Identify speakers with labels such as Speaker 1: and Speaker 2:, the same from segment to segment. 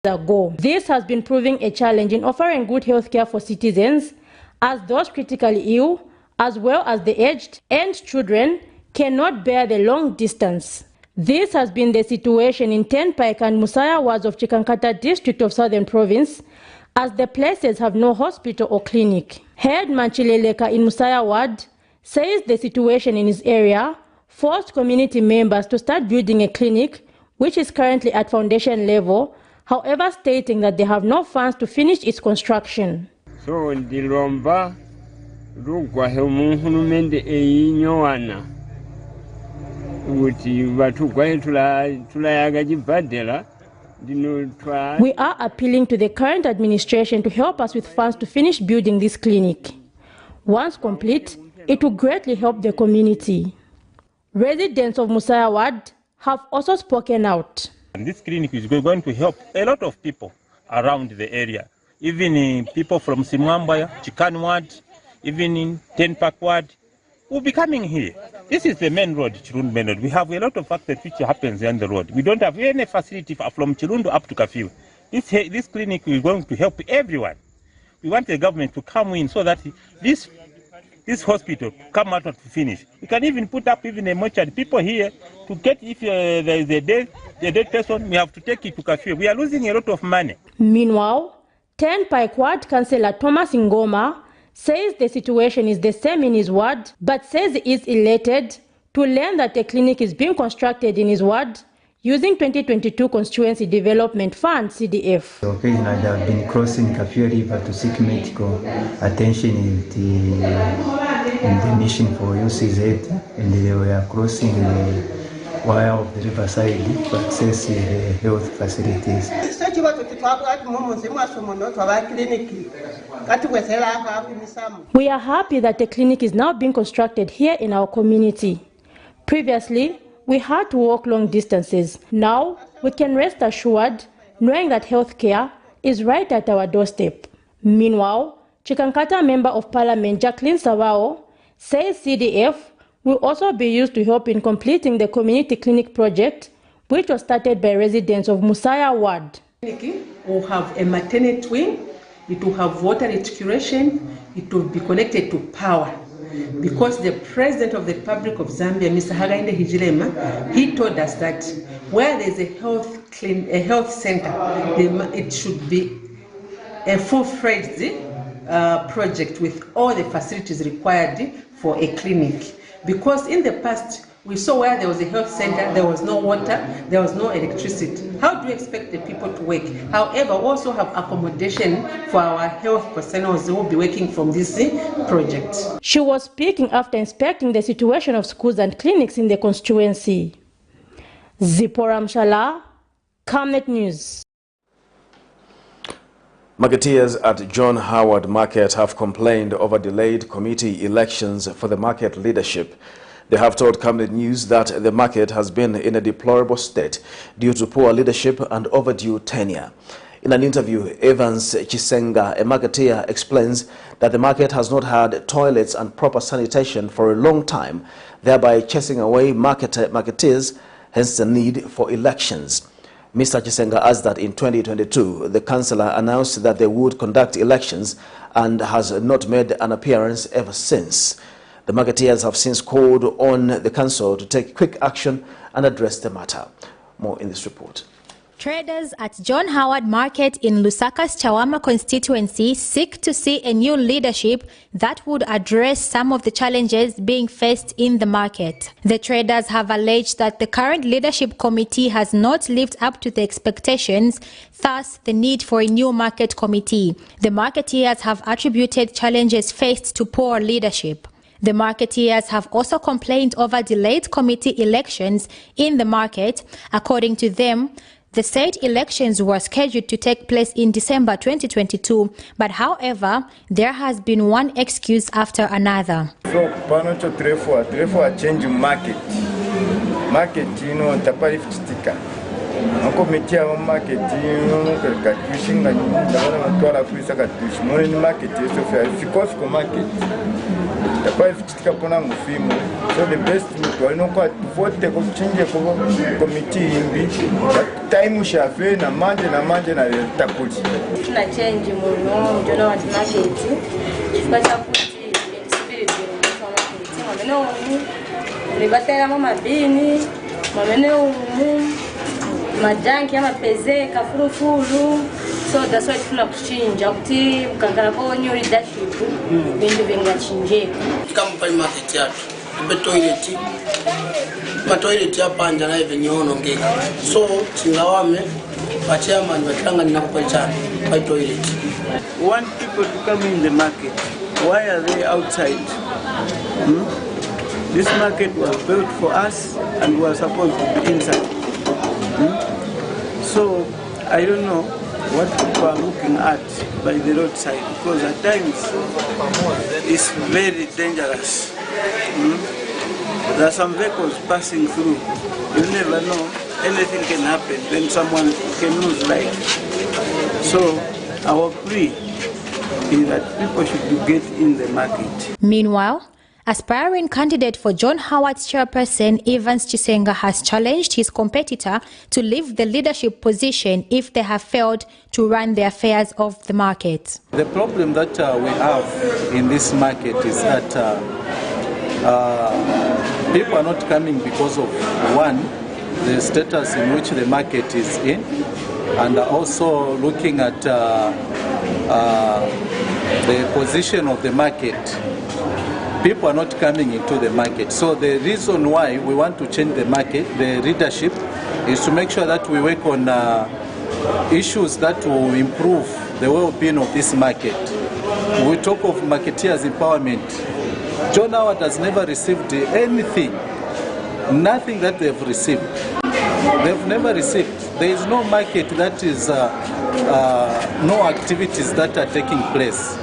Speaker 1: ago. This has been proving a challenge in offering good health care for citizens, as those critically ill, as well as the aged and children, cannot bear the long distance. This has been the situation in Tenpaik and Musaya wards of Chikankata district of Southern Province, as the places have no hospital or clinic. Head Manchileleka in Musaya ward says the situation in his area forced community members to start building a clinic, which is currently at foundation level, however stating that they have no funds to finish its construction.
Speaker 2: So ndilomba rugwa humuhulumende einyowana uti batugwa tulayaga jibadela. We
Speaker 1: are appealing to the current administration to help us with funds to finish building this clinic. Once complete, it will greatly help the community. Residents of Musaya ward have also spoken out.
Speaker 3: And this clinic is going to help a lot of people around the area, even people from Simwambaya, Chikan ward, even in Tenpaik ward, will be coming here. This is the main road, Chirundu main road. We have a lot of accidents which happens on the road. We don't have any facility from Chirundu up to Kafiu. This clinic is going to help everyone. We want the government to come in so that this hospital come out to finish. We can even put up even a mortuary. People here to get, if there is a dead person, we have to take it to Kafiu. We are losing a lot of money.
Speaker 1: Meanwhile, Tenpaik ward councillor Thomas Ngoma says the situation is the same in his ward, but says he is elated to learn that a clinic is being constructed in his ward using 2022 Constituency Development Fund, CDF.
Speaker 4: Occasionally I have been crossing Kafiu River to seek medical attention in the mission for UCZ, and they were crossing the wire of the riverside to access the health facilities.
Speaker 1: We are happy that the clinic is now being constructed here in our community. Previously, we had to walk long distances. Now, we can rest assured knowing that healthcare is right at our doorstep. Meanwhile, Chikankata Member of Parliament Jacqueline Sawao says CDF will also be used to help in completing the community clinic project, which was started by residents of Musaya ward.
Speaker 5: It will have a maternity wing, it will have water recirculation, it will be connected to power. Because the President of the Republic of Zambia, Mr. Hakainde Hichilema, he told us that where there is a health center, it should be a full-fledged project with all the facilities required for a clinic. Because in the past, we saw where there was a health center, there was no water, there was no electricity. How do you expect the people to work? However, we also have accommodation for our health personnel who will be working from this project.
Speaker 1: She was speaking after inspecting the situation of schools and clinics in the constituency. Zipporah Mshala, Camnet News.
Speaker 6: Marketeers at John Howard Market have complained over delayed committee elections for the market leadership. They have told Camnet News that the market has been in a deplorable state due to poor leadership and overdue tenure. In an interview, Evans Chisenga, a marketeer, explains that the market has not had toilets and proper sanitation for a long time, thereby chasing away marketeers, hence the need for elections. Mr. Chisenga adds that in 2022, the councillor announced that they would conduct elections and has not made an appearance ever since. The marketeers have since called on the council to take quick action and address the matter. More in this report.
Speaker 7: Traders at John Howard Market in Lusaka's Chawama constituency seek to see a new leadership that would address some of the challenges being faced in the market. The traders have alleged that the current leadership committee has not lived up to the expectations, thus the need for a new market committee. The marketeers have attributed challenges faced to poor leadership. The marketeers have also complained over delayed committee elections in the market. According to them, the said elections were scheduled to take place in December 2022, but however, there has been one excuse after another.
Speaker 8: So, panocho trefu change market, tapari fichitika. committee of marketing, Katushinga, Kuisa money market is because for market. The price so the best vote change committee in time shafe na manje na takuti.
Speaker 1: Tuna change muno jona wa market. Kipata kuti spirit wa market. Mameno ribatera mama bini, mameno majanki ama peze kafurufuru. So that's why tuna kuchinja kuti mkangala kwa new leadership bindu vingachinje.
Speaker 9: Kama pale market yatu toilet hapa njana hivi nyono ngeka. So singawame chairman watanga ninakupacha by toilet.
Speaker 10: Want people to come in the market. Why are they outside? This market was built for us and we are supposed to be inside. So I don't know what people are looking at by the roadside, because at times it's very dangerous. There are some vehicles passing through. You never know, anything can happen, then someone can lose life. So our plea is that people should get in the market.
Speaker 7: Meanwhile, aspiring candidate for John Howard's chairperson, Evans Chisenga, has challenged his competitor to leave the leadership position if they have failed to run the affairs of the market.
Speaker 11: The problem that we have in this market is that people are not coming because of, one, the status in which the market is in, and also looking at the position of the market. People are not coming into the market. So the reason why we want to change the market, the leadership, is to make sure that we work on issues that will improve the well-being of this market. We talk of marketeers empowerment. John Howard has never received anything, nothing that they've received. They've never received. There is no market that is, no activities that are taking place.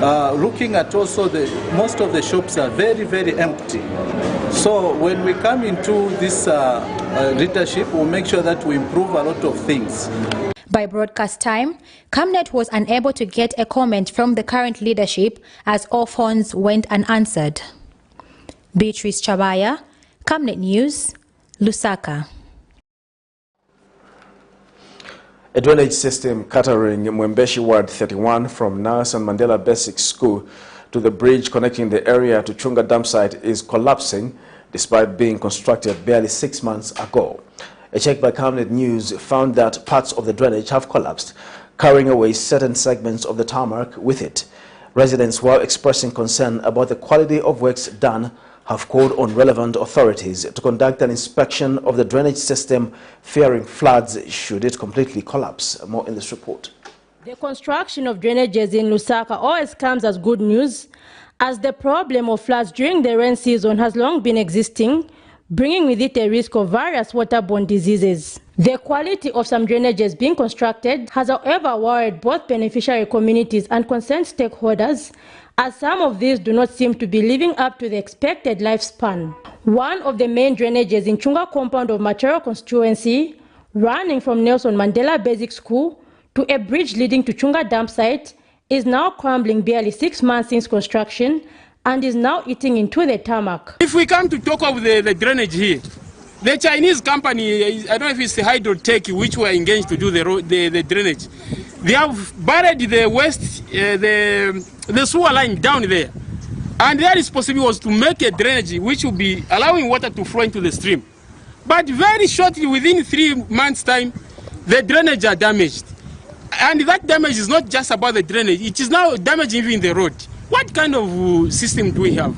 Speaker 11: Looking at also most of the shops are very, very empty. So when we come into this leadership, we'll make sure that we improve a lot of things.
Speaker 7: By broadcast time, Camnet was unable to get a comment from the current leadership as all phones went unanswered. Beatrice Chabaya, Camnet News, Lusaka.
Speaker 6: A drainage system catering Mwembeshi Ward 31 from Nelson Mandela Basic School to the bridge connecting the area to Chunga Dam site is collapsing despite being constructed barely 6 months ago. A check by Camnet News found that parts of the drainage have collapsed, carrying away certain segments of the tarmac with it. Residents, while expressing concern about the quality of works done, have called on relevant authorities to conduct an inspection of the drainage system, fearing floods should it completely collapse. More in this report.
Speaker 1: The construction of drainages in Lusaka always comes as good news, as the problem of floods during the rain season has long been existing, bringing with it a risk of various waterborne diseases. The quality of some drainages being constructed has, however, worried both beneficiary communities and concerned stakeholders, as some of these do not seem to be living up to the expected lifespan. One of the main drainages in Chunga compound of Machero constituency, running from Nelson Mandela Basic School to a bridge leading to Chunga Dam site, is now crumbling barely 6 months since construction and is now eating into the tarmac.
Speaker 12: If we come to talk of the drainage here, the Chinese company, I don't know if it's Hydrotech, which were engaged to do the drainage, they have buried the the sewer line down there. And their responsibility was to make a drainage which will be allowing water to flow into the stream. But very shortly, within 3 months' time, the drainage are damaged. And that damage is not just about the drainage, it is now damaging even the road. What kind of system do we have?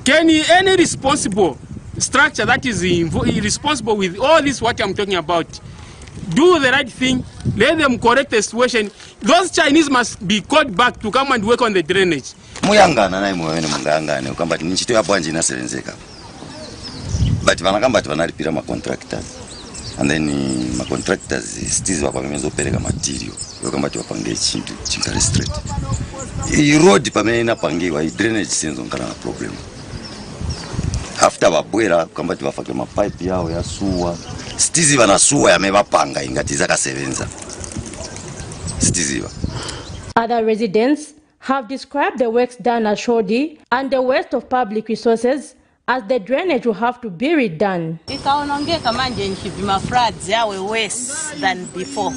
Speaker 12: Can any responsible structure that is responsible with all this what I'm talking about do the right thing, let them correct the situation? Those Chinese must be called back to come and work on the drainage.
Speaker 13: Muyangana na imwe mungangane ukamba nichito yapo anje inasenzeka. But vanakamba vanalipira ma contractors. And then my contractors still vapamezopereka material yokamba vapange chintu chinkare straight. I road pamene inapangiwa I drainage senzo nkana na problem. after babwera kamba tibafake mapipe yao ya suwa sitiziva na suwa yamevapanga ingati zakasevenza sitiziva.
Speaker 1: Other residents have described the works done at Shodi and the waste of public resources as the drainage will have to be redone.
Speaker 14: Ikaonongeka manje nchivima floods yawe worse than before.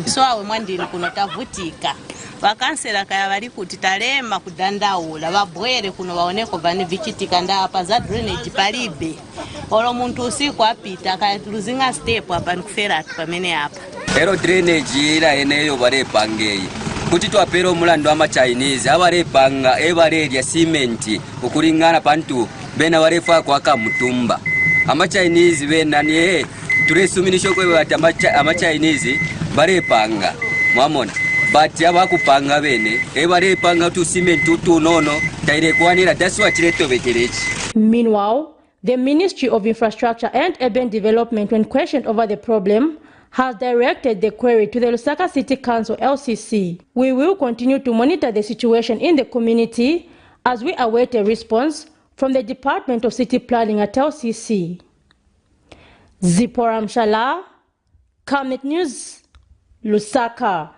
Speaker 14: So awe mwandini kunotavutika. Vakansela kaya bali kuti talema kudandaula babwere kuno baoneko vane vichitika ndapa za drainage palibe. Olo muntu usiku apita kaya tuluzinga step apa nkufera pamene apa.
Speaker 15: Ero drainage ira eneyo bare pangei. Kuti twapero mulando ama Chinese abare panga ebare ya cement ukulingana pantu bena barefa kwa kamutumba. Ama Chinese bena ni turesuminisho kwa bati ama Chinese bare panga. Mwamona. But abakupanga bene ebare panga tu cement tu nono taire kwanira that's what leto bekerechi.
Speaker 1: Meanwhile, the Ministry of Infrastructure and Urban Development, when questioned over the problem, has directed the query to the Lusaka City Council LCC. We will continue to monitor the situation in the community as we await a response from the Department of City Planning at LCC. Zipporah Mshala, Camnet News, Lusaka.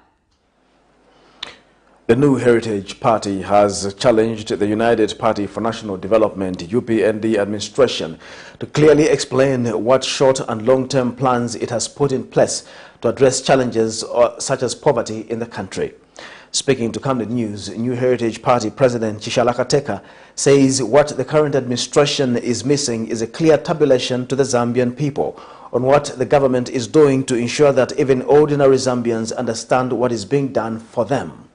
Speaker 6: The New Heritage Party has challenged the United Party for National Development UPND administration to clearly explain what short and long-term plans it has put in place to address challenges such as poverty in the country. Speaking to Camnet News, New Heritage Party President Chishalaka Teka says what the current administration is missing is a clear tabulation to the Zambian people on what the government is doing to ensure that even ordinary Zambians understand what is being done for them.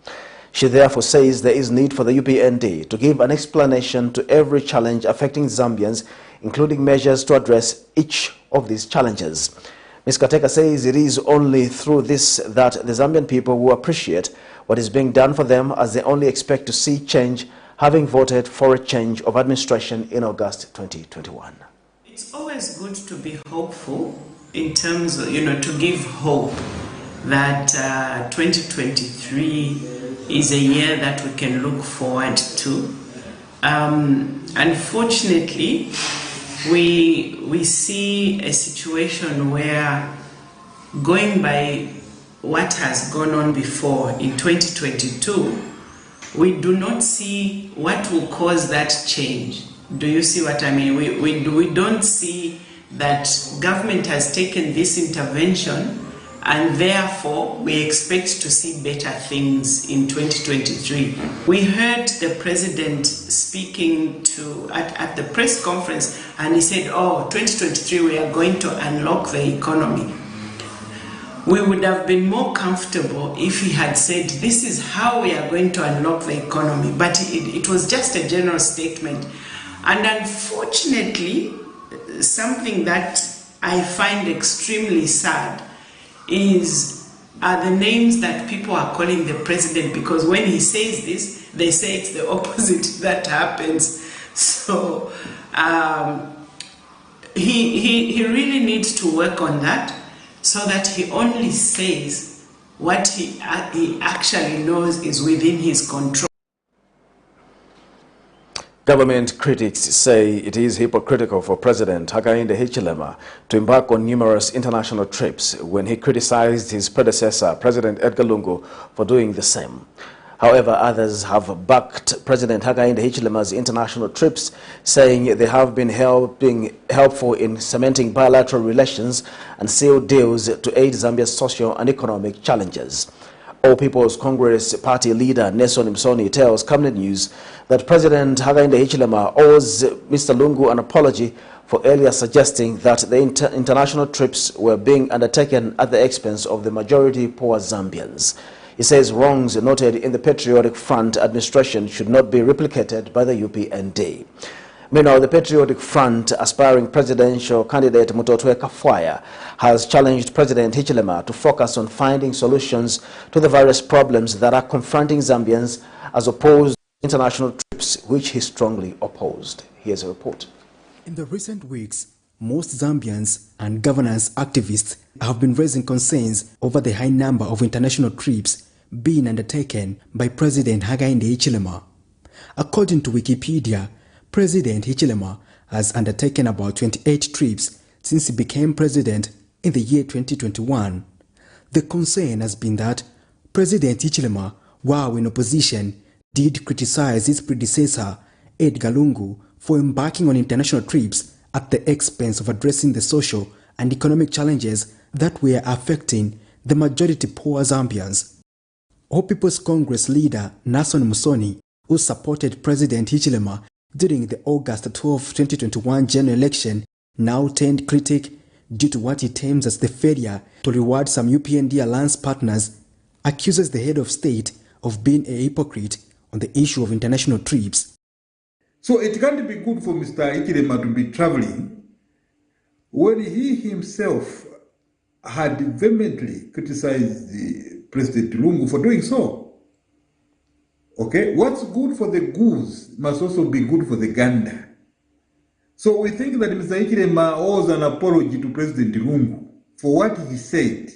Speaker 6: She therefore says there is need for the UPND to give an explanation to every challenge affecting Zambians, including measures to address each of these challenges. Ms. Kateka says it is only through this that the Zambian people will appreciate what is being done for them, as they only expect to see change, having voted for a change of administration in August 2021.
Speaker 16: It's always good to be hopeful in terms of, to give hope that 2023 is a year that we can look forward to. Unfortunately, we see a situation where, going by what has gone on before in 2022, we do not see what will cause that change. Do you see what I mean? We don't see that government has taken this intervention, and therefore we expect to see better things in 2023. We heard the president speaking at the press conference, and he said, 2023 we are going to unlock the economy. We would have been more comfortable if he had said, this is how we are going to unlock the economy, but it was just a general statement. And unfortunately, something that I find extremely sad are the names that people are calling the president, because when he says this, they say it's the opposite that happens. So he really needs to work on that, so that he only says what he actually knows is within his control.
Speaker 6: Government critics say it is hypocritical for President Hakainde Hichilema to embark on numerous international trips when he criticized his predecessor, President Edgar Lungu, for doing the same. However, others have backed President Hakainde Hichilema's international trips, saying they have been helpful in cementing bilateral relations and sealed deals to aid Zambia's social and economic challenges. All People's Congress Party leader Nelson Msoni tells Camnet News that President Hakainde Hichilema owes Mr. Lungu an apology for earlier suggesting that the international trips were being undertaken at the expense of the majority poor Zambians. He says wrongs noted in the Patriotic Front administration should not be replicated by the UPND. Meanwhile, the Patriotic Front aspiring presidential candidate Mutotwe Kafwaya has challenged President Hichilema to focus on finding solutions to the various problems that are confronting Zambians, as opposed to international trips, which he strongly opposed. Here's a report.
Speaker 17: In the recent weeks, most Zambians and governance activists have been raising concerns over the high number of international trips being undertaken by President Hakainde Hichilema. According to Wikipedia, President Hichilema has undertaken about 28 trips since he became president in the year 2021. The concern has been that President Hichilema, while in opposition, did criticize his predecessor, Edgar Lungu, for embarking on international trips at the expense of addressing the social and economic challenges that were affecting the majority poor Zambians. All People's Congress leader Nason Musoni, who supported President Hichilema during the August 12, 2021 general election, now turned critic due to what he terms as the failure to reward some UPND alliance partners, accuses the head of state of being a hypocrite on the issue of international trips.
Speaker 18: So it can't be good for Mr. Hichilema to be traveling when he himself had vehemently criticized President Lungu for doing so. Okay, what's good for the goose must also be good for the gander. So we think that Mr. Hichilema owes an apology to President Lungu for what he said,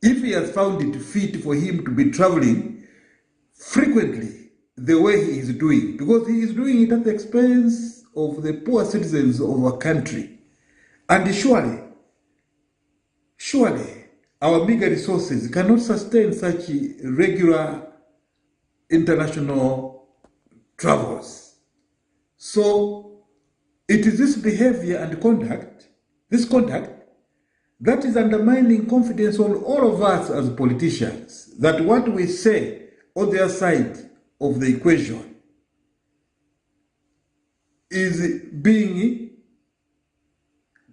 Speaker 18: if he has found it fit for him to be traveling frequently the way he is doing, because he is doing it at the expense of the poor citizens of our country. And surely, our meager resources cannot sustain such regular international travels. So it is this behavior and conduct, that is undermining confidence on all of us as politicians, that what we say on their side of the equation is being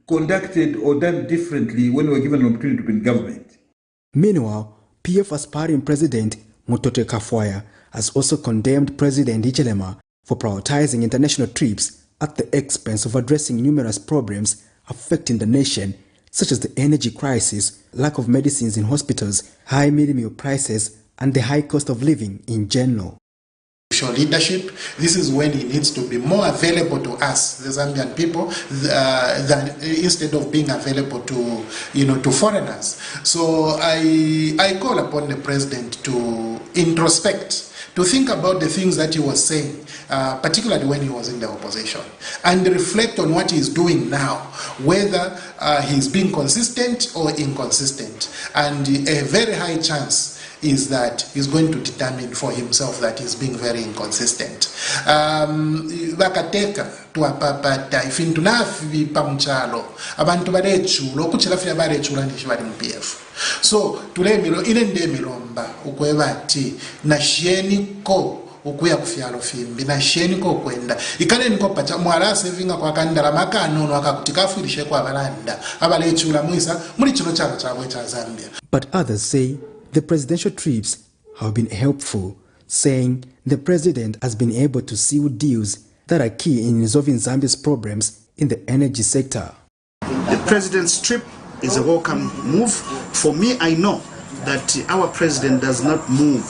Speaker 18: conducted or done differently when we're given an opportunity to be in government.
Speaker 17: Meanwhile, PF aspiring President Mutote Kafwaya has also condemned President Hichilema for prioritizing international trips at the expense of addressing numerous problems affecting the nation, such as the energy crisis, lack of medicines in hospitals, high meal prices, and the high cost of living in general.
Speaker 19: Leadership, this is when he needs to be more available to us, the Zambian people, than instead of being available to, to foreigners. So I call upon the president to introspect, to think about the things that he was saying, particularly when he was in the opposition, and reflect on what he's doing now, whether he's being consistent or inconsistent. And a very high chance is that he's going to determine for himself that he's being very inconsistent. Bakateka tuapapata ifintu nafi pamuchalo abantu barechulo kuchilafia barechula ndishibali MPF. So tulemilo inende milomba ukwebati na shieniko ukuya kufyalo fimbi na shieniko kwenda ikale niko pacha mwala sevinga kwa kandala makanono akakutikafirishe kwa balanda abalechula mwisa muri chino chalo chabwe cha Zambia.
Speaker 17: But others say the presidential trips have been helpful, saying the president has been able to seal deals that are key in resolving Zambia's problems in the energy sector.
Speaker 20: The president's trip is a welcome move. For me, I know that our president does not move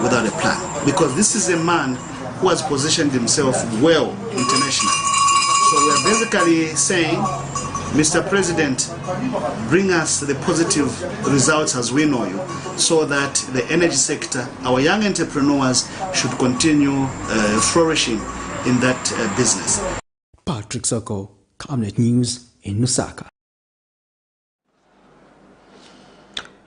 Speaker 20: without a plan, because this is a man who has positioned himself well internationally. So we are basically saying, Mr. President, bring us the positive results as we know you, so that the energy sector, our young entrepreneurs, should continue flourishing in that business.
Speaker 17: Patrick Soko, Camnet News in Lusaka.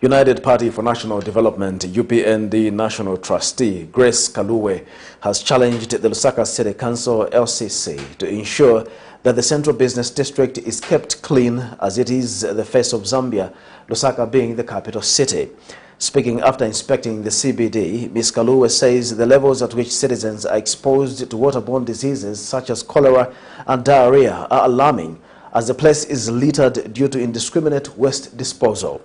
Speaker 6: United Party for National Development, UPND National Trustee Grace Kaluwe has challenged the Lusaka City Council LCC to ensure that the Central Business District is kept clean as it is the face of Zambia, Lusaka being the capital city. Speaking after inspecting the CBD, Ms. Kaluwe says the levels at which citizens are exposed to waterborne diseases such as cholera and diarrhea are alarming, as the place is littered due to indiscriminate waste disposal.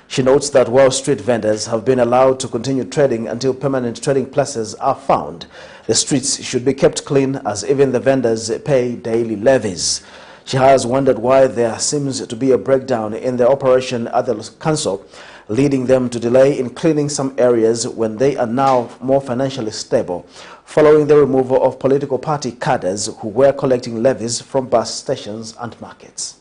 Speaker 6: She notes that while street vendors have been allowed to continue trading until permanent trading places are found, the streets should be kept clean as even the vendors pay daily levies. She has wondered why there seems to be a breakdown in the operation at the council, leading them to delay in cleaning some areas when they are now more financially stable, following the removal of political party cadres who were collecting levies from bus stations and markets.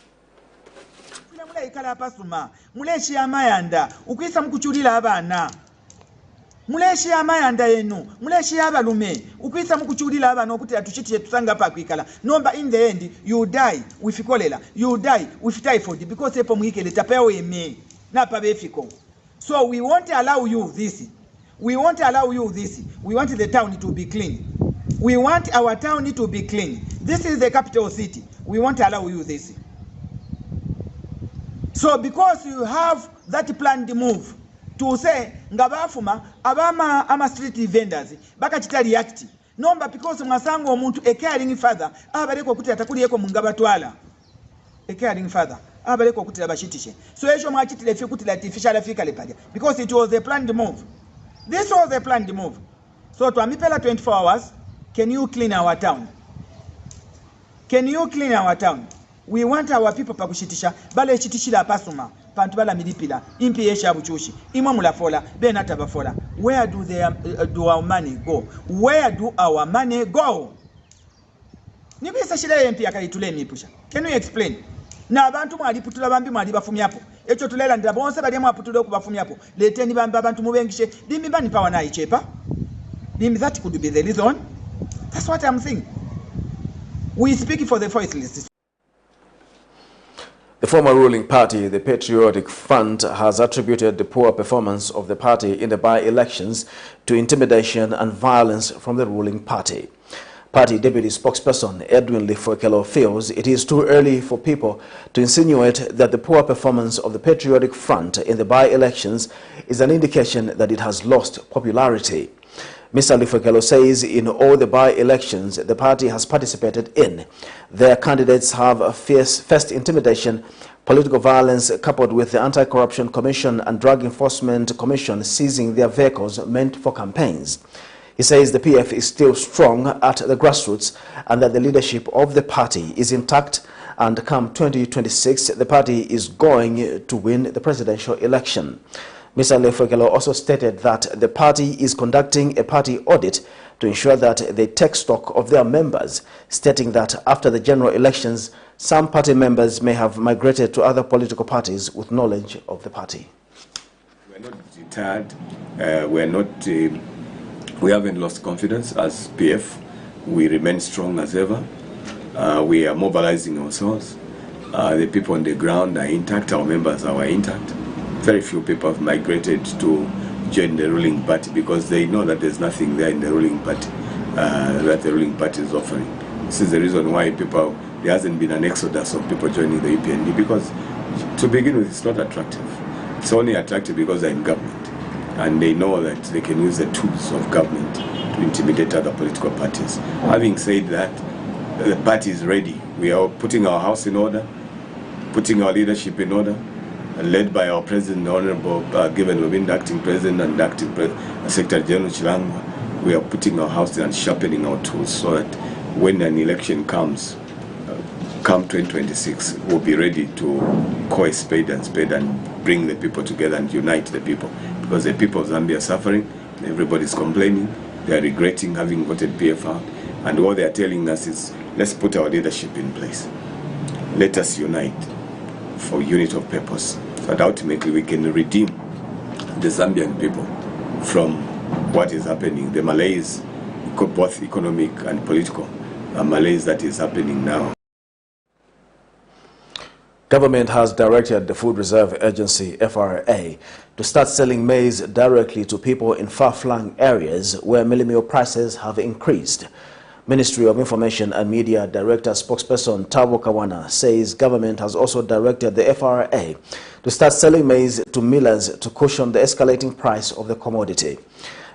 Speaker 21: muleshi amayanda enu muleshi abalume ukwisa mukuchulila abana okuti atuchitiye tusanga pa kwikala nomba in the end you die with cholera, you die with typhoid because epo mwikele tapeo eme na pa befiko. So we won't allow you this. We won't allow you this. We want the town to be clean. We want our town to be clean. This is the capital city. We won't allow you this. So because you have that planned move to say ngabafuma abama ama street vendors bakachita react nomba because mwasango omuntu a caring father abaleko kuti atakuliyeko mungabatwala a caring father abaleko kuti abashitishe so esho mwachitile fi kuti artificial fika lepaja because it was a planned move. This was a planned move. So to amipela 24 hours, can you clean our town? Can you clean our town? We want our people pakushitisha bale chitishila pasuma pantu bala milipila impi yesha buchushi imwa mulafola benata bafola. Where do they do our money go? Where do our money go? Nibisa shile impi akaitule mipusha. Can you explain? Na abantu mwaliputula bambi mwalibafumyapo echo tulela ndira bonse bali mwaputula okubafumyapo leteni bambi abantu mubengishe dimi bani power na ichepa dimi that could be the reason. That's what I'm saying. We speak for the voiceless.
Speaker 6: The former ruling party, the Patriotic Front, has attributed the poor performance of the party in the by-elections to intimidation and violence from the ruling party. Party Deputy Spokesperson Edwin Lifokelo feels it is too early for people to insinuate that the poor performance of the Patriotic Front in the by-elections is an indication that it has lost popularity. Mr. Lifokelo says in all the by-elections the party has participated in, their candidates have faced intimidation, political violence coupled with the Anti-Corruption Commission and Drug Enforcement Commission seizing their vehicles meant for campaigns. He says the PF is still strong at the grassroots and that the leadership of the party is intact, and come 2026 the party is going to win the presidential election. Mr. Lefogelo also stated that the party is conducting a party audit to ensure that they take stock of their members, stating that after the general elections some party members may have migrated to other political parties with knowledge of the party.
Speaker 22: We are not deterred, we haven't lost confidence as PF. We remain strong as ever. We are mobilizing ourselves. The people on the ground are intact, our members are intact. Very few people have migrated to join the ruling party because they know that there's nothing there in the ruling party that the ruling party is offering. This is the reason why there hasn't been an exodus of people joining the UPND, because to begin with it's not attractive. It's only attractive because they're in government and they know that they can use the tools of government to intimidate other political parties. Having said that, the party is ready. We are putting our house in order, putting our leadership in order, led by our President, the Honorable Given Lubin, the Acting President and the Acting Secretary General Chilangwa. We are putting our house in and sharpening our tools so that when an election comes, come 2026, we'll be ready to call a spade and bring the people together and unite the people. Because the people of Zambia are suffering, everybody's complaining, they are regretting having voted PF out, and what they are telling us is, let's put our leadership in place. Let us unite for unity of purpose, so that ultimately we can redeem the Zambian people from what is happening, the malaise, both economic and political malaise that is happening now.
Speaker 6: Government has directed the Food Reserve Agency, FRA, to start selling maize directly to people in far-flung areas where mealie meal prices have increased. Ministry of Information and Media Director spokesperson Tabo Kawana says government has also directed the FRA to start selling maize to millers to cushion the escalating price of the commodity.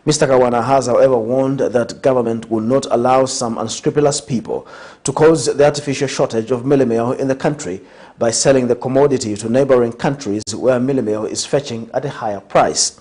Speaker 6: Mr. Kawana has, however, warned that government will not allow some unscrupulous people to cause the artificial shortage of mealie meal in the country by selling the commodity to neighboring countries where mealie meal is fetching at a higher price.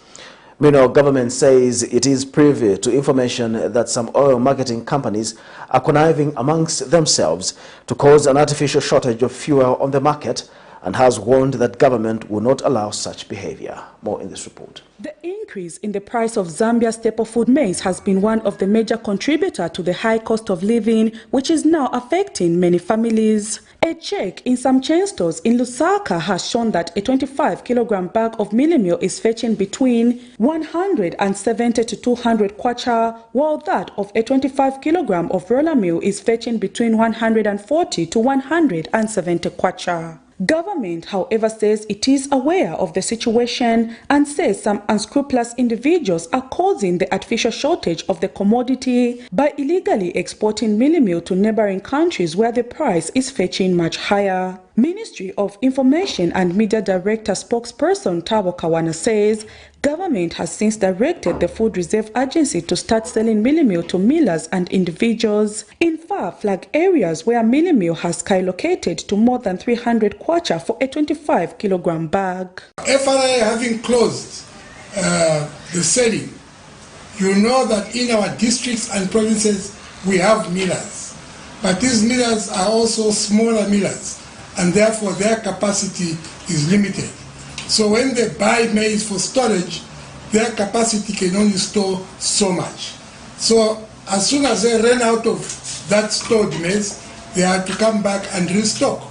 Speaker 6: Meanwhile, government says it is privy to information that some oil marketing companies are conniving amongst themselves to cause an artificial shortage of fuel on the market and has warned that government will not allow such behavior. More in this report.
Speaker 2: The increase in the price of Zambia's staple food maize has been one of the major contributors to the high cost of living, which is now affecting many families. A check in some chain stores in Lusaka has shown that a 25-kilogram bag of mealie meal is fetching between 170 to 200 kwacha, while that of a 25-kilogram of roller meal is fetching between 140 to 170 kwacha. Government, however, says it is aware of the situation and says some unscrupulous individuals are causing the artificial shortage of the commodity by illegally exporting mealie meal to neighboring countries where the price is fetching much higher. Ministry of Information and Media Director spokesperson Tabo Kawana says government has since directed the Food Reserve Agency to start selling mealie meal to millers and individuals in far-flung areas where mealie meal has skyrocketed to more than 300 kwacha for a 25-kilogram bag.
Speaker 3: FRA having closed the selling, you know that in our districts and provinces we have millers, but these millers are also smaller millers, and therefore their capacity is limited. So when they buy maize for storage, their capacity can only store so much. So as soon as they run out of that stored maize, they have to come back and restock.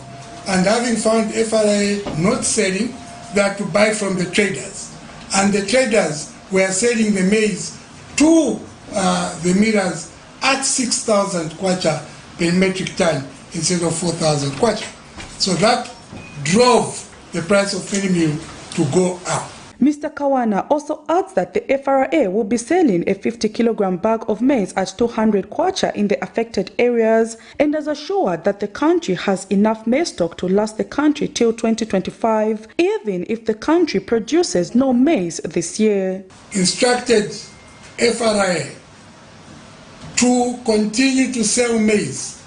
Speaker 3: And having found FRA not selling, they have to buy from the traders. And the traders were selling the maize to the millers at 6,000 kwacha per metric ton instead of 4,000 kwacha. So that drove the price of mealie meal to go up.
Speaker 2: Mr. Kawana also adds that the FRA will be selling a 50-kilogram bag of maize at 200 kwacha in the affected areas and has assured that the country has enough maize stock to last the country till 2025, even if the country produces no maize this year.
Speaker 3: Instructed FRA to continue to sell maize,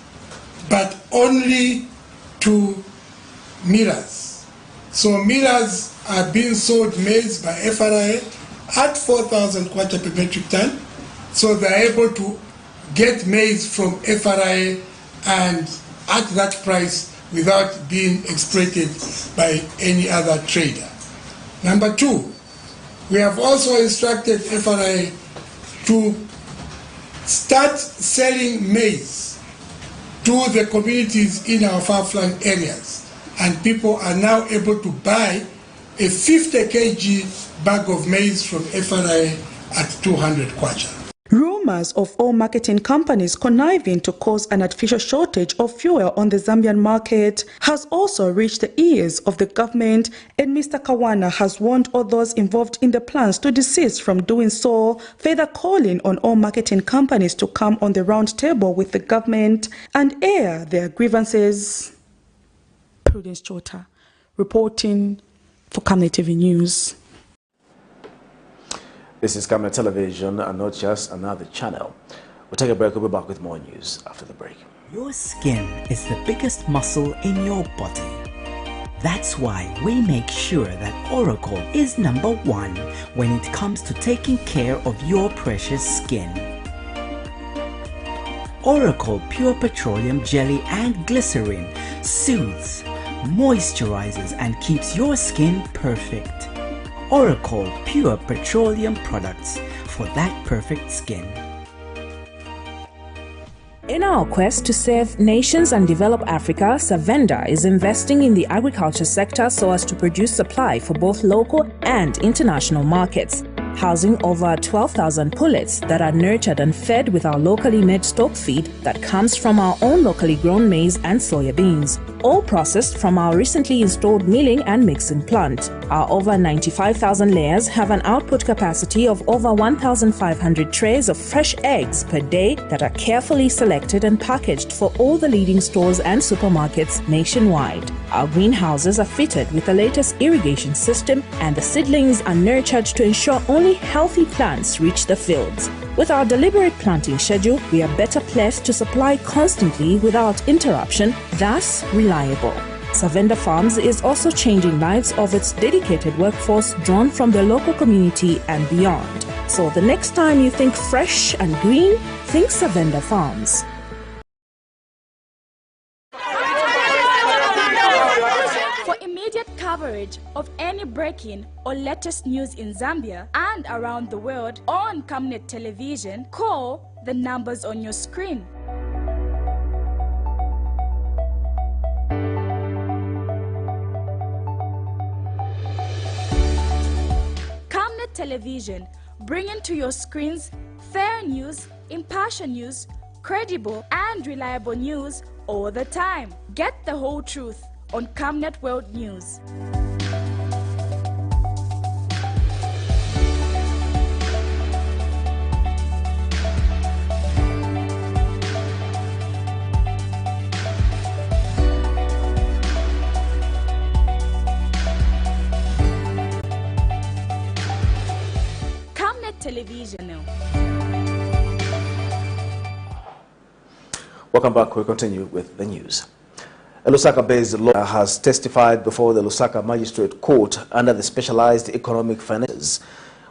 Speaker 3: but only to millers. So millers are being sold maize by FRA at 4,000 kwacha per metric ton. So they're able to get maize from FRA and at that price without being exploited by any other trader. Number two, we have also instructed FRA to start selling maize to the communities in our far-flung areas. And people are now able to buy a 50 kg bag of maize from FRA at 200 kwacha.
Speaker 2: Rumors of oil marketing companies conniving to cause an artificial shortage of fuel on the Zambian market has also reached the ears of the government, and Mr. Kawana has warned all those involved in the plans to desist from doing so, further calling on oil marketing companies to come on the round table with the government and air their grievances. Prudence Chota, reporting for Camnet TV News.
Speaker 6: This is Camnet Television and not just another channel. We'll take a break. We'll be back with more news after the break.
Speaker 23: Your skin is the biggest muscle in your body. That's why we make sure that Oracle is #1 when it comes to taking care of your precious skin. Oracle Pure Petroleum Jelly and Glycerin soothes, moisturizes and keeps your skin perfect. Oracle Pure Petroleum products for that perfect skin.
Speaker 24: In our quest to save nations and develop Africa, Savenda is investing in the agriculture sector so as to produce supply for both local and international markets, housing over 12,000 pullets that are nurtured and fed with our locally made stock feed that comes from our own locally grown maize and soya beans, all processed from our recently installed milling and mixing plant. Our over 95,000 layers have an output capacity of over 1,500 trays of fresh eggs per day that are carefully selected and packaged for all the leading stores and supermarkets nationwide. Our greenhouses are fitted with the latest irrigation system, and the seedlings are nurtured to ensure only healthy plants reach the fields. With our deliberate planting schedule, we are better placed to supply constantly without interruption, thus reliable. Savenda Farms is also changing lives of its dedicated workforce drawn from the local community and beyond. So the next time you think fresh and green, think Savenda Farms.
Speaker 25: For
Speaker 4: coverage of any breaking or latest news in Zambia and around the world on Camnet television, call the numbers on your screen. Camnet television, bringing to your screens fair news, impartial news, credible and reliable news all the time. Get the whole truth on Camnet World News. Camnet Television now.
Speaker 6: Welcome back. We continue with the news. A Lusaka-based lawyer has testified before the Lusaka Magistrate Court under the Specialized Economic Finances.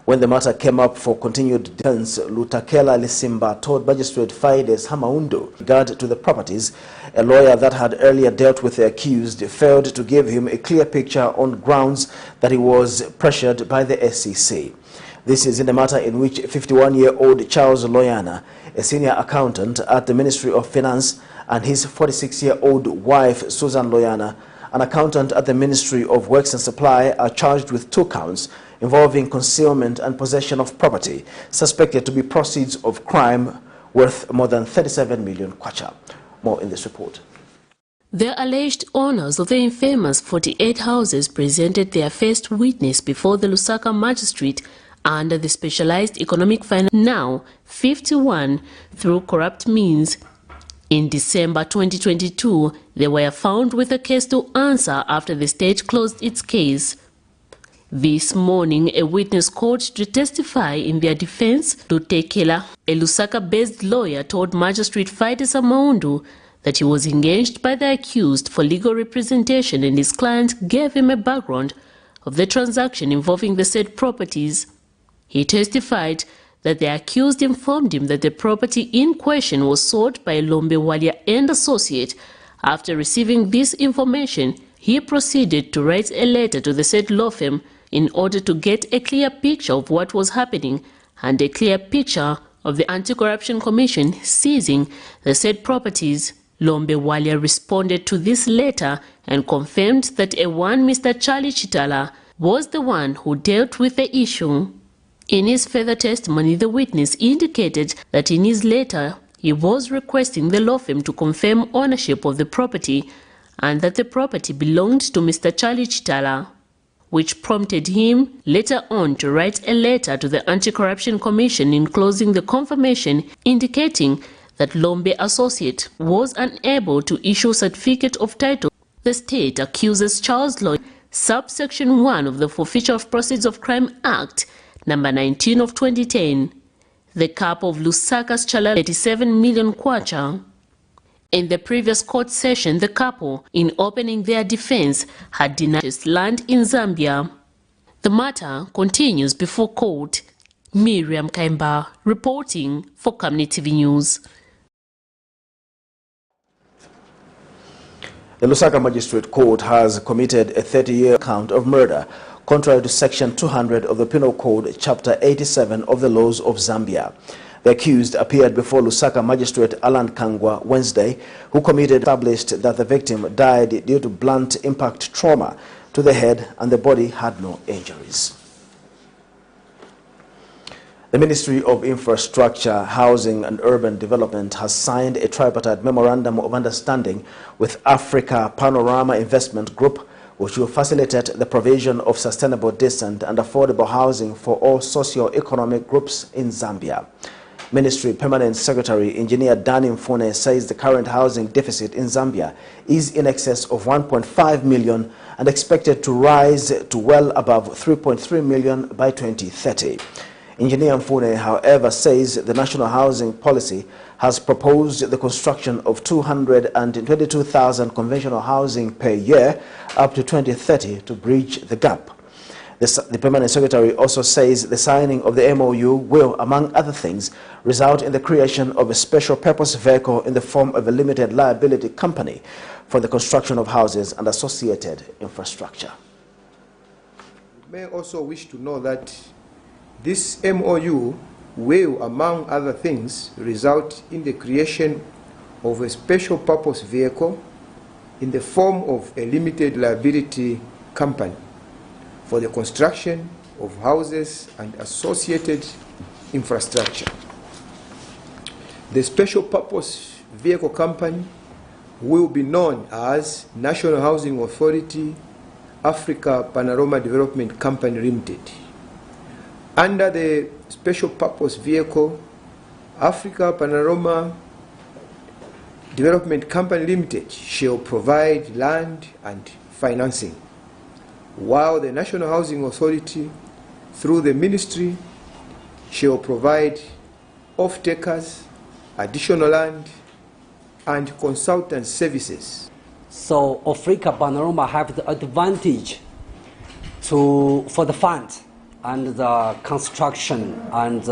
Speaker 6: When the matter came up for continued defense, Lutakela Lisimba told Magistrate Fides Hamaundo, with regard to the properties, a lawyer that had earlier dealt with the accused failed to give him a clear picture on grounds that he was pressured by the SEC. This is in a matter in which 51-year-old Charles Loyana, a senior accountant at the Ministry of Finance, and his 46-year-old wife, Susan Loyana, an accountant at the Ministry of Works and Supply, are charged with 2 counts involving concealment and possession of property suspected to be proceeds of crime worth more than 37 million kwacha. More in this report.
Speaker 5: The alleged owners of the infamous 48 houses presented their first witness before the Lusaka Magistrate under the Specialized Economic Finance, now 51, through corrupt means. In December 2022, they were found with a case to answer after the state closed its case. This morning, a witness called to testify in their defense, Lutekela, a Lusaka-based lawyer, told Magistrate Fides Amaundu that he was engaged by the accused for legal representation and his client gave him a background of the transaction involving the said properties. He testified that the accused informed him that the property in question was sold by Lombe Walia and Associate. After receiving this information, he proceeded to write a letter to the said law firm in order to get a clear picture of what was happening and a clear picture of the Anti-Corruption Commission seizing the said properties. Lombe Walia responded to this letter and confirmed that a one Mr. Charlie Chitala was the one who dealt with the issue. In his further testimony, the witness indicated that in his letter he was requesting the law firm to confirm ownership of the property and that the property belonged to Mr. Charlie Chitala, which prompted him later on to write a letter to the Anti-Corruption Commission enclosing the confirmation indicating that Lombe Associate was unable to issue certificate of title. The state accuses Charles Lloyd, subsection 1 of the Forfeiture of Proceeds of Crime Act, number 19 of 2010, the cap of Lusaka's chala 37 million kwacha. In the previous court session, the couple, in opening their defense, had denied land in Zambia. The matter continues before court. Miriam Kaimba reporting for Camnet TV News.
Speaker 6: The Lusaka Magistrate Court has committed a 30-year count of murder contrary to Section 200 of the Penal Code, Chapter 87 of the laws of Zambia. The accused appeared before Lusaka Magistrate Alan Kangwa Wednesday, who established that the victim died due to blunt impact trauma to the head and the body had no injuries. The Ministry of Infrastructure, Housing and Urban Development has signed a tripartite memorandum of understanding with Africa Panorama Investment Group, which will facilitate the provision of sustainable, decent and affordable housing for all socio-economic groups in Zambia. Ministry Permanent Secretary Engineer Danny Mfune says the current housing deficit in Zambia is in excess of 1.5 million and expected to rise to well above 3.3 million by 2030. Engineer Mfune, however, says the National Housing Policy has proposed the construction of 222,000 conventional housing per year up to 2030 to bridge the gap. The Permanent Secretary also says the signing of the MOU will, among other things, result in the creation of a special purpose vehicle in the form of a limited liability company for the construction of houses and associated infrastructure.
Speaker 8: may also wish to know that this MOU will, among other things, result in the creation of a special purpose vehicle in the form of a limited liability company for the construction of houses and associated infrastructure. The special purpose vehicle company will be known as National Housing Authority Africa Panorama Development Company Limited. Under the special purpose vehicle, Africa Panorama Development Company Limited shall provide land and financing, while the National Housing Authority, through the ministry, shall provide off-takers, additional land, and consultant services.
Speaker 9: So Africa Panorama have the advantage for the fund and the construction and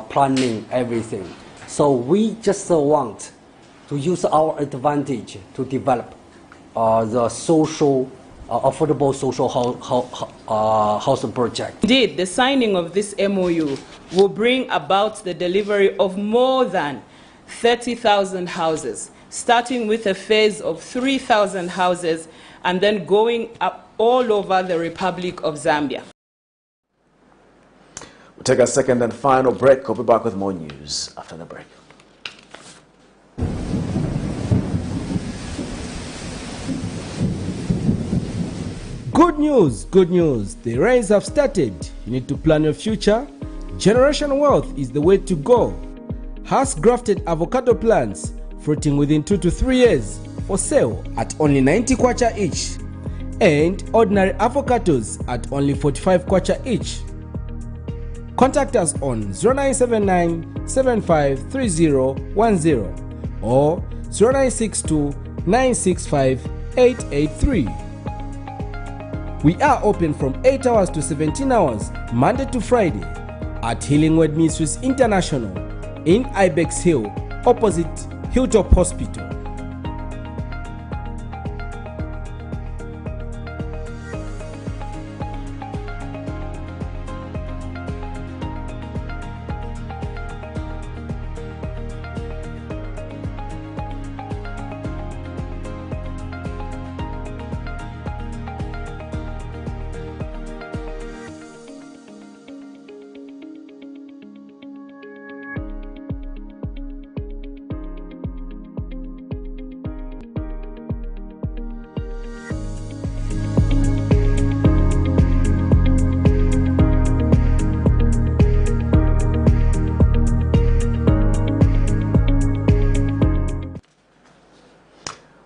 Speaker 9: planning, everything. So we just want to use our advantage to develop the social, affordable social housing project.
Speaker 10: Indeed, the signing of this MOU will bring about the delivery of more than 30,000 houses, starting with a phase of 3,000 houses and then going up all over the Republic of Zambia.
Speaker 6: We'll take a second and final break. We'll be back with more news after the break.
Speaker 11: Good news, good news. The rains have started. You need to plan your future. Generational wealth is the way to go. Has grafted avocado plants fruiting within 2 to 3 years for sale at only 90 kwacha each, and ordinary avocados at only 45 kwacha each. Contact us on 0979 753010 or 0962 965 883. We are open from 8 hours to 17 hours, Monday to Friday, at Healing Word Ministries International in Ibex Hill, opposite Hilltop Hospital.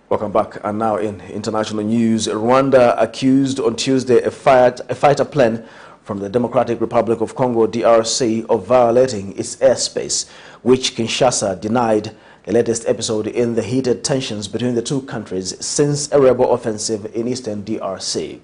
Speaker 6: Welcome back. And now in international news, Rwanda accused on Tuesday a fighter plane from the Democratic Republic of Congo, DRC, of violating its airspace, which Kinshasa denied, the latest episode in the heated tensions between the two countries since a rebel offensive in eastern DRC.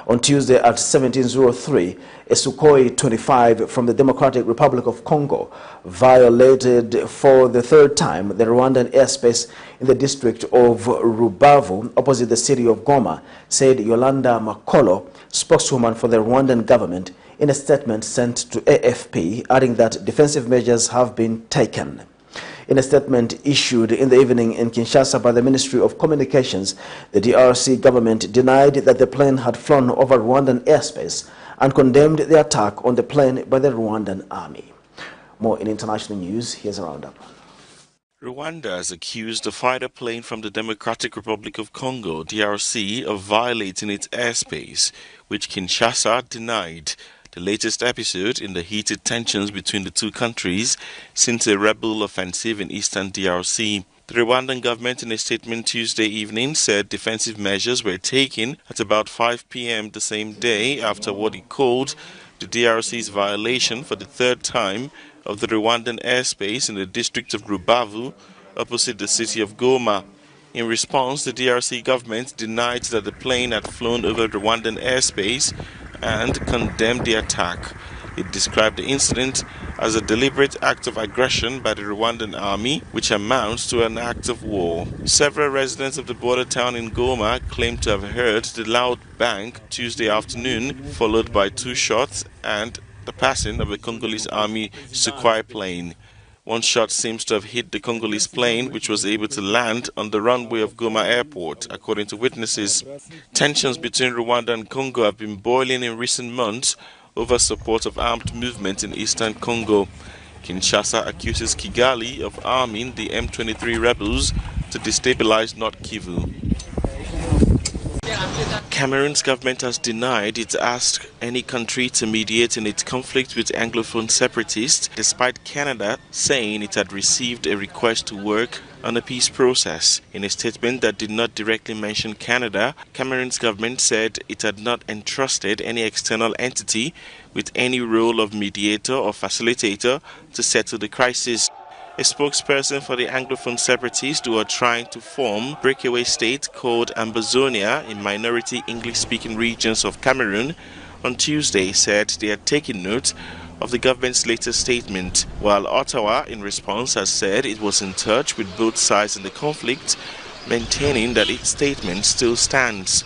Speaker 6: On Tuesday at 17:03, a Sukhoi 25 from the Democratic Republic of Congo violated for the third time the Rwandan airspace in the district of Rubavu, opposite the city of Goma, said Yolanda Makolo, spokeswoman for the Rwandan government, in a statement sent to AFP, adding that defensive measures have been taken. In a statement issued in the evening in Kinshasa by the Ministry of Communications, the DRC government denied that the plane had flown over Rwandan airspace and condemned the attack on the plane by the Rwandan army. More in international news, here's a roundup.
Speaker 25: Rwanda has accused a fighter plane from the Democratic Republic of Congo, DRC, of violating its airspace, which Kinshasa denied. The latest episode in the heated tensions between the two countries since a rebel offensive in eastern DRC. The Rwandan government in a statement Tuesday evening said defensive measures were taken at about 5 p.m. the same day after what it called the DRC's violation for the third time of the Rwandan airspace in the district of Rubavu, opposite the city of Goma. In response, the DRC government denied that the plane had flown over Rwandan airspace and condemned the attack. It described the incident as a deliberate act of aggression by the Rwandan army, which amounts to an act of war. Several residents of the border town in Goma claim to have heard the loud bang Tuesday afternoon, followed by 2 shots and the passing of a Congolese army Sukhoi plane. One shot seems to have hit the Congolese plane, which was able to land on the runway of Goma Airport, according to witnesses. Tensions between Rwanda and Congo have been boiling in recent months over support of armed movements in eastern Congo. Kinshasa accuses Kigali of arming the M23 rebels to destabilize North Kivu. Cameroon's government has denied it asked any country to mediate in its conflict with Anglophone separatists, despite Canada saying it had received a request to work on a peace process. In a statement that did not directly mention Canada, Cameroon's government said it had not entrusted any external entity with any role of mediator or facilitator to settle the crisis. A spokesperson for the Anglophone separatists who are trying to form a breakaway state called Ambazonia in minority English-speaking regions of Cameroon on Tuesday said they had taken note of the government's latest statement, while Ottawa in response has said it was in touch with both sides in the conflict, maintaining that its statement still stands.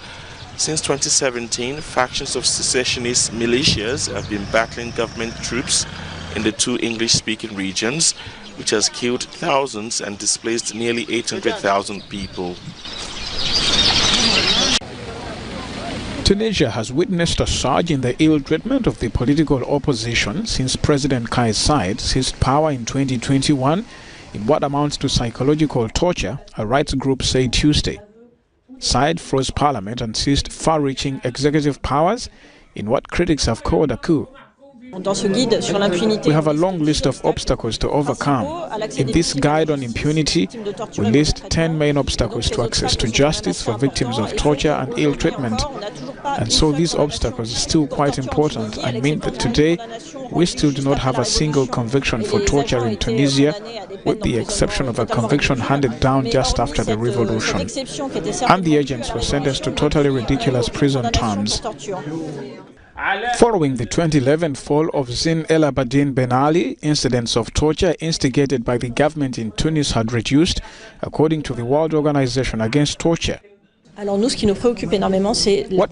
Speaker 25: Since 2017, factions of secessionist militias have been battling government troops in the 2 English-speaking regions, which has killed thousands and displaced nearly 800,000 people.
Speaker 7: Tunisia has witnessed a surge in the ill treatment of the political opposition since President Kais Saied seized power in 2021 in what amounts to psychological torture, a rights group said Tuesday. Saied froze parliament and seized far-reaching executive powers in what critics have called a coup. We have a long list of obstacles to overcome. In this guide on impunity, we list 10 main obstacles to access to justice for victims of torture and ill treatment. And so these obstacles are still quite important and mean that today we still do not have a single conviction for torture in Tunisia, with the exception of a conviction handed down just after the revolution. And the agents were sentenced to totally ridiculous prison terms. Following the 2011 fall of Zine El Abidine Ben Ali, incidents of torture instigated by the government in Tunis had reduced, according to the World Organization Against Torture. What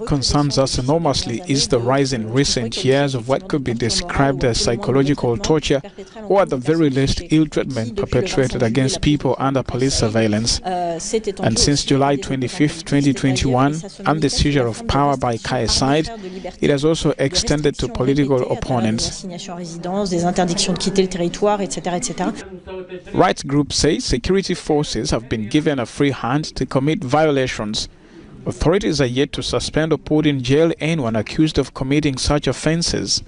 Speaker 7: concerns us enormously is the rise in recent years of what could be described as psychological torture, or at the very least ill treatment perpetrated against people under police surveillance. And since July 25, 2021, and the seizure of power by Kais Saied, it has also extended to political opponents. Rights groups say security forces have been given a free hand to commit violations. Authorities are yet to suspend or put in jail anyone accused of committing such offences.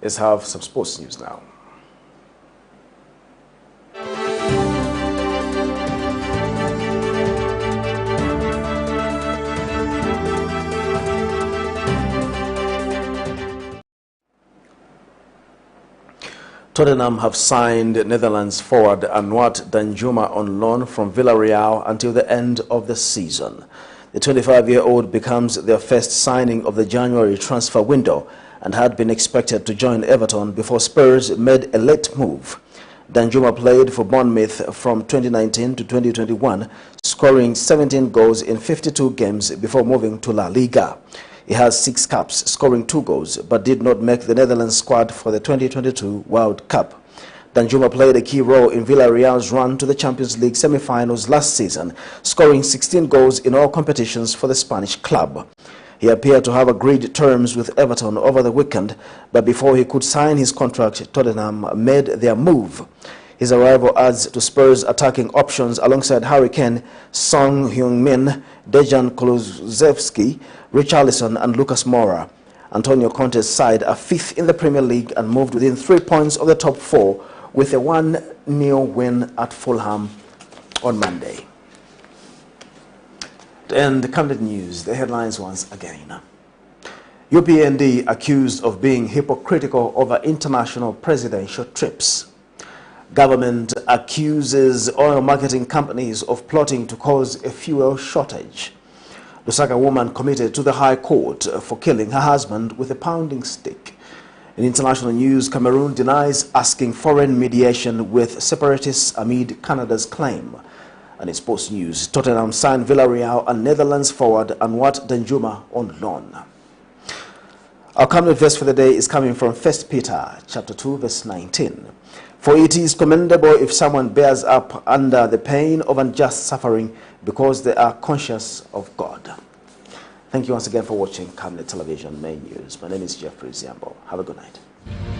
Speaker 6: Let's have some sports news now. Tottenham have signed Netherlands forward ARNAUT DANJUMA on loan from Villarreal until the end of the season. The 25-year-old becomes their first signing of the January transfer window and had been expected to join Everton before Spurs made a late move. DANJUMA played for Bournemouth from 2019 to 2021, scoring 17 goals in 52 games before moving to La Liga. He has 6 caps, scoring 2 goals, but did not make the Netherlands squad for the 2022 World Cup. DANJUMA played a key role in Villarreal's run to the Champions League semi-finals last season, scoring 16 goals in all competitions for the Spanish club. He appeared to have agreed terms with Everton over the weekend, but before he could sign his contract, Tottenham made their move. His arrival adds to Spurs' attacking options alongside Harry Kane, Son Heung-min, Dejan Kulusevski, Richarlison and Lucas Moura. Antonio Conte's side are 5th in the Premier League and moved within 3 points of the top 4 with a 1-0 win at Fulham on Monday. To end the Camnet news, the headlines once again. UPND accused of being hypocritical over international presidential trips. Government accuses oil marketing companies of plotting to cause a fuel shortage. Lusaka woman committed to the High Court for killing her husband with a pounding stick. In international news, Cameroon denies asking foreign mediation with separatists amid Canada's claim. And in sports news, Tottenham signed Villarreal and Netherlands forward ARNAUT DANJUMA on loan. Our Camnet verse for the day is coming from 1 Peter chapter 2, verse 19. For it is commendable if someone bears up under the pain of unjust suffering because they are conscious of God. Thank you once again for watching Camnet Television Main News. My name is Jeffrey Ziambo. Have a good night.